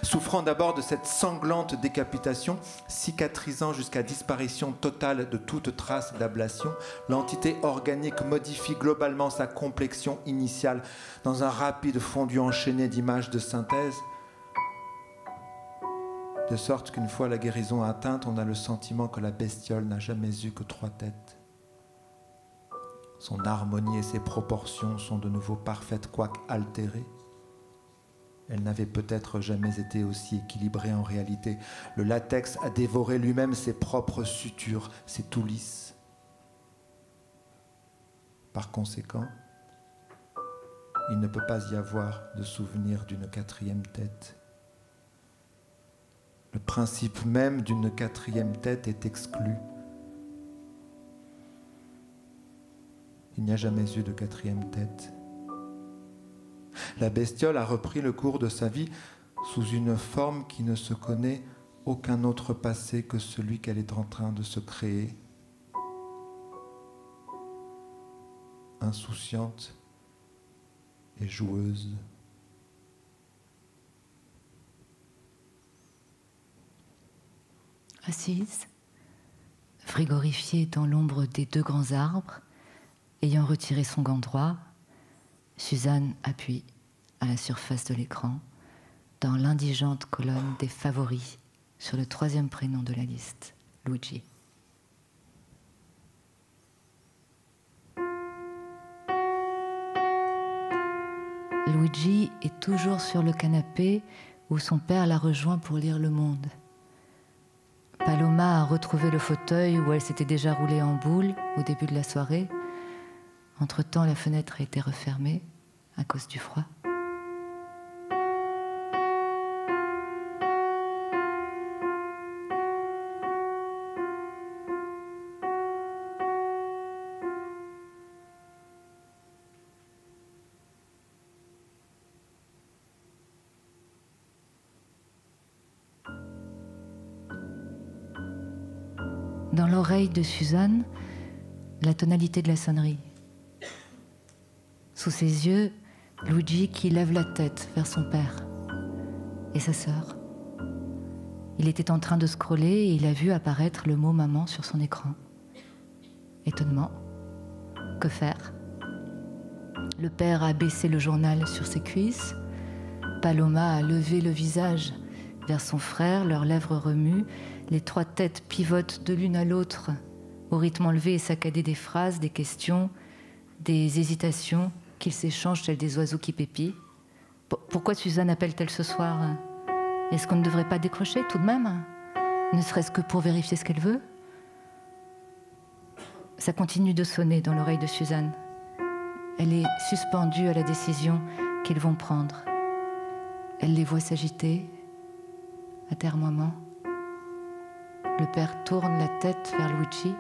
Souffrant d'abord de cette sanglante décapitation, cicatrisant jusqu'à disparition totale de toute trace d'ablation, l'entité organique modifie globalement sa complexion initiale dans un rapide fondu enchaîné d'images de synthèse, de sorte qu'une fois la guérison atteinte, on a le sentiment que la bestiole n'a jamais eu que 3 têtes. Son harmonie et ses proportions sont de nouveau parfaites, quoique altérées. Elle n'avait peut-être jamais été aussi équilibrée en réalité. Le latex a dévoré lui-même ses propres sutures, c'est tout lisse. Par conséquent, il ne peut pas y avoir de souvenir d'une 4e tête. Le principe même d'une 4e tête est exclu. Il n'y a jamais eu de 4e tête. La bestiole a repris le cours de sa vie sous une forme qui ne se connaît aucun autre passé que celui qu'elle est en train de se créer. Insouciante et joueuse. Assise, frigorifiée dans l'ombre des 2 grands arbres, ayant retiré son gant droit, Suzanne appuie à la surface de l'écran dans l'indigente colonne des favoris sur le 3e prénom de la liste, Luigi. Luigi est toujours sur le canapé où son père l'a rejoint pour lire Le Monde. Paloma a retrouvé le fauteuil où elle s'était déjà roulée en boule au début de la soirée. Entre-temps, la fenêtre a été refermée à cause du froid. Dans l'oreille de Suzanne, la tonalité de la sonnerie. Sous ses yeux, Luigi qui lève la tête vers son père et sa sœur. Il était en train de scroller et il a vu apparaître le mot maman sur son écran. Étonnement. Que faire? Le père a baissé le journal sur ses cuisses. Paloma a levé le visage vers son frère, leurs lèvres remuent. Les trois têtes pivotent de l'une à l'autre au rythme enlevé et saccadé des phrases, des questions, des hésitations qu'ils s'échangent tels des oiseaux qui pépient. Pourquoi Suzanne appelle-t-elle ce soir? Est-ce qu'on ne devrait pas décrocher tout de même? Ne serait-ce que pour vérifier ce qu'elle veut? Ça continue de sonner dans l'oreille de Suzanne. Elle est suspendue à la décision qu'ils vont prendre. Elle les voit s'agiter, atermoiement. Le père tourne la tête vers Luigi,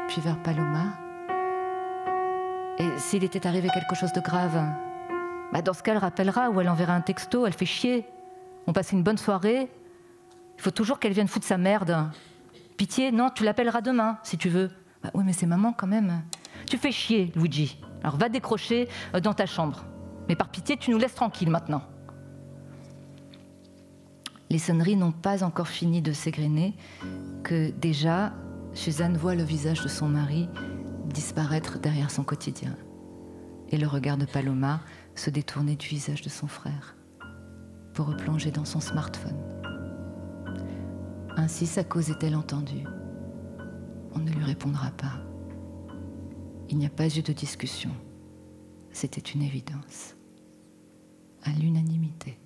puis vers Paloma. Et s'il était arrivé quelque chose de grave, dans ce cas, elle rappellera ou elle enverra un texto, elle fait chier. On passe une bonne soirée, il faut toujours qu'elle vienne foutre sa merde. Pitié, non, tu l'appelleras demain, si tu veux. Oui, mais c'est maman quand même. Tu fais chier, Luigi. Alors va décrocher dans ta chambre. Mais par pitié, tu nous laisses tranquilles maintenant. Les sonneries n'ont pas encore fini de s'égrener que déjà, Suzanne voit le visage de son mari disparaître derrière son quotidien et le regard de Paloma se détourner du visage de son frère pour replonger dans son smartphone. Ainsi sa cause est-elle entendue? On ne lui répondra pas. Il n'y a pas eu de discussion. C'était une évidence. À l'unanimité.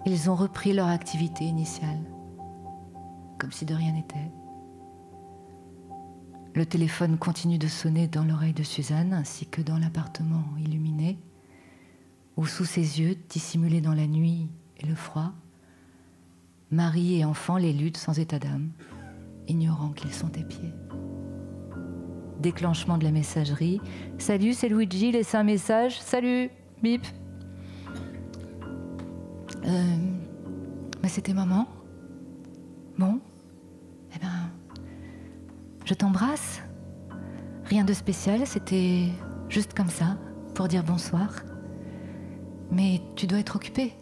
Ils ont repris leur activité initiale, comme si de rien n'était. Le téléphone continue de sonner dans l'oreille de Suzanne, ainsi que dans l'appartement illuminé, où sous ses yeux, dissimulés dans la nuit et le froid, mari et enfant les luttent sans état d'âme, ignorant qu'ils sont épiés. Déclenchement de la messagerie. « Salut, c'est Luigi, laissez un message. Salut, bip !» Mais c'était maman. Bon, eh ben, je t'embrasse. Rien de spécial, c'était juste comme ça, pour dire bonsoir. Mais tu dois être occupée.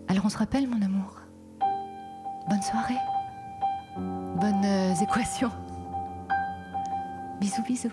Alors on se rappelle, mon amour. Bonne soirée. Bonnes équations. Bisous, bisous.